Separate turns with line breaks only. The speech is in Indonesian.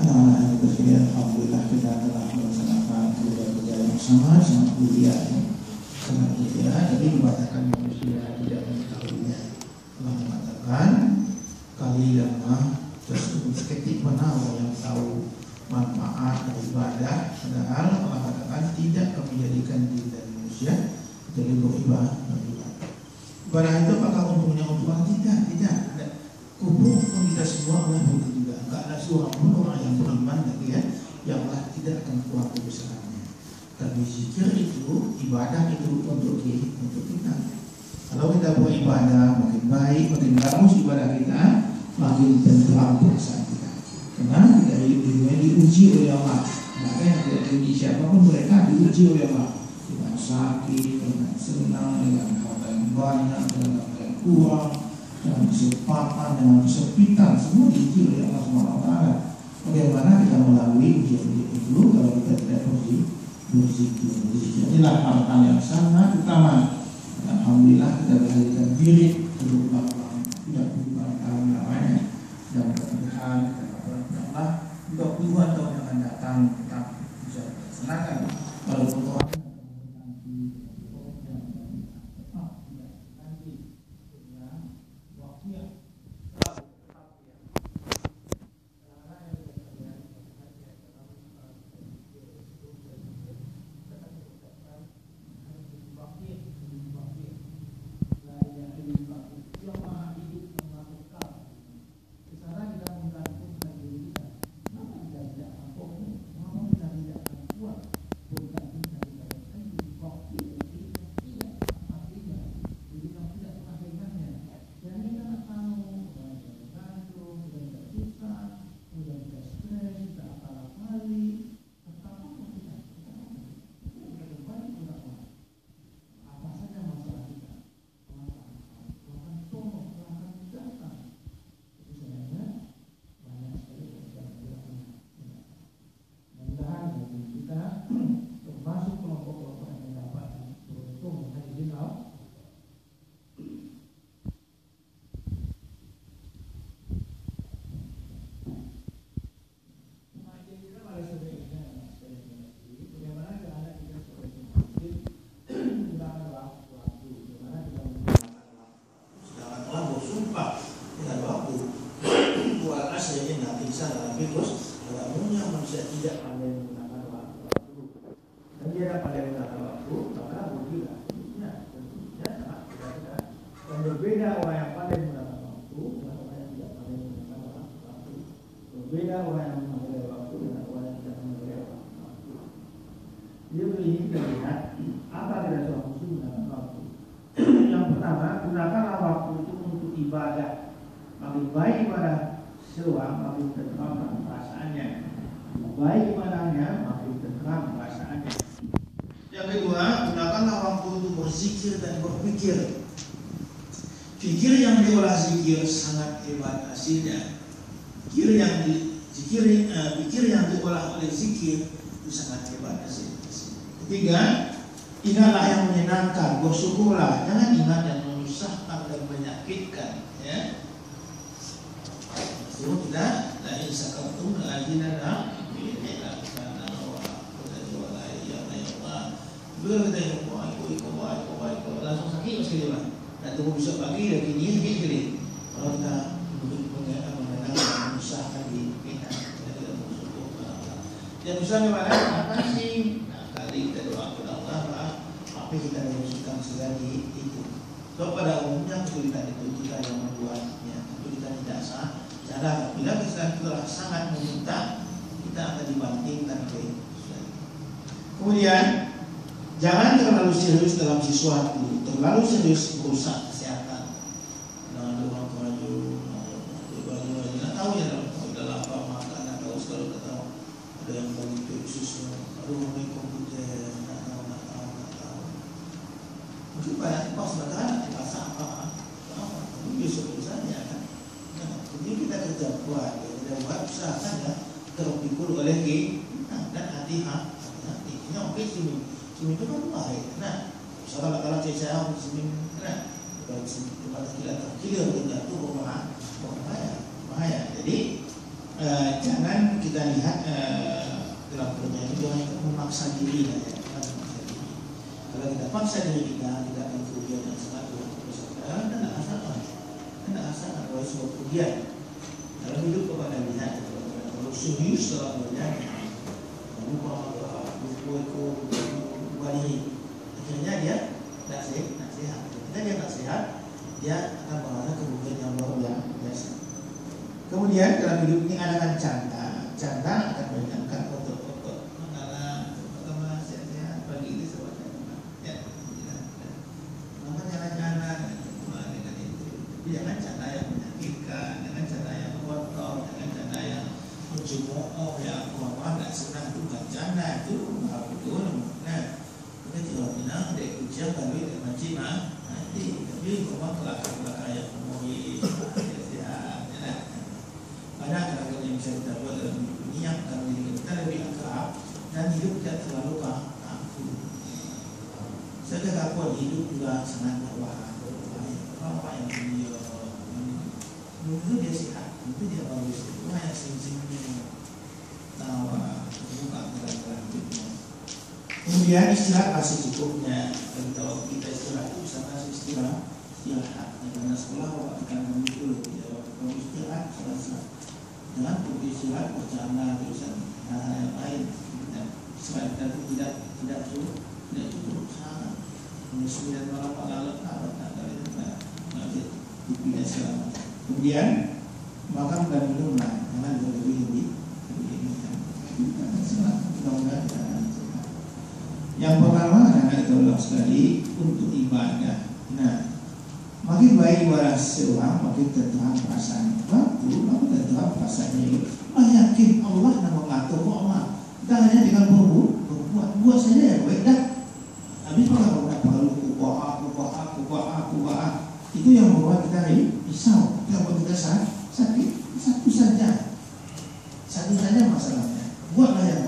Anak-anak yang bersedia, alhamdulillah kita telah melaksanakan kerja-kerja yang sangat mulia, sangat mulia. Jadi mengatakan manusia tidak mengetahuinya. Allah mengatakan kalian tersebut seketik mana yang tahu manfaat dari ibadah, padahal Allah katakan tidak kami jadikan diri dari manusia jadi beribadah. Ibadah itu apakah untungnya untuk Allah? Tidak. Kubur pun kita semua Allah begitu juga. Enggak ada seorang pun orang yang beriman lagi yang Allah tidak akan kurang kebesarannya. Tapi zikir itu, ibadah itu untuk kita. Kalau kita beribadah makin baik, makin bagus ibadah kita, makin tenteram perasaan kita. Karena kita hidup di dunia diuji oleh Allah. Maka yang tidak diuji siapapun mereka diuji oleh Allah. Dengan sakit, dengan senang, dengan harta yang banyak, dengan harta yang kurang, dengan kesempatan, dengan kesempitan, semua diuji oleh Allah SWT. Bagaimana kita melalui ujian itu kalau kita tidak berzikir? Inilah hal-hal yang sangat utama. Alhamdulillah kita berhadirkan diri untuk melakukan tidak berubah namanya dan mudah-mudahan Allah untuk 2 tahun yang akan datang tetap bisa dilaksanakan walaupun orang Zikir yang diolah zikir sangat hebat hasilnya. Pikir yang diolah oleh zikir itu sangat hebat hasilnya. Ketiga, ingatlah yang menyenangkan, bersyukurlah, jangan ingat yang menyusahkan dan menyakitkan. Ya, maksudnya tidak, la in syakartum la azidannakum. Langsung sakit sekali lah. Dan tunggu besok pagi lagi ni sekali. Kalau kita mengenal usahakan di kita tidak bersyukur. Dan usaha mana? Apa sih? Kali kita doa kepada Allah, apa kita bersyukur selagi itu. So pada umumnya kesulitan itu kita yang membuatnya. Itu kita tidak sah. Cara bila kita telah sangat meminta, kita akan dibantingkan ke. Kemudian jangan terlalu serius dalam sesuatu, terlalu serius merusak kesehatan. Nah, tidak buat, usahakan ya terpikul oleh dan hati-hati. Ini oke semin itu kan bahaya. Nah, misalnya kalau saya semin, nah kalau tempat kita terkira tidak itu bahaya. Jadi jangan kita lihat dalam pertanyaan itu jangan memaksa diri ya. Kalau kita paksa diri kita tidak akan kerugian yang sangat luar biasa. Tidak asalkan oleh sebuah kerugian dalam hidup kepada lihat. Kalau serius dalam berjalan, akhirnya dia tidak sehat. Ketika dia tak sehat, dia akan mengalami kerugian yang luar biasa. Kemudian dalam hidup ini ada canda akan menyenangkan foto-foto mengalah pertama sehat pagi ini sebagainya. Ya, maka jangan dengan itu. Jangan canda yang menyakitkan, jangan canda yang kotor, jangan canda yang mencemooh yang tidak senang itu bukan canda itu betul. Nah, kita tidak bilang dek ujian kalau itu macam nanti tapi kalau kelak yang memulai sehat. Banyak hal yang bisa kita buat dalam hidup ini yang akan menjadikan kita lebih akrab dan hidup tidak terlalu kaku. Sedangkan kekakuan hidup juga sangat berbahaya. Orang yang itu dia sehat, itu dia bagus. Itu hanya sing-singnya tawa, bukan dalam hidupnya. Kemudian istirahat masih cukupnya. Kalau kita istirahat itu bisa kasih istirahat. Karena sekolah waktu akan muncul. Kalau istirahat selesai. Jangan istirahat bercanda terusan hal yang lain. Sebab kita tidak cukup sangat. 9 malam malam tidak selama. Kemudian makan dan minumlah, jangan berlebih-lebih. Yang pertama anak-anak Allah sekali untuk ibadah. Nah, makin baik waras seorang, makin terang perasaannya. Makin terang perasaannya. Yakin Allah yang mengatur Allah. Kita hanya dengan buat saja ya baik dah. Habis kalau perlu kuah. Itu yang membuat kita risau, yang membuat kita sakit. Satu saja masalahnya. Buatlah yang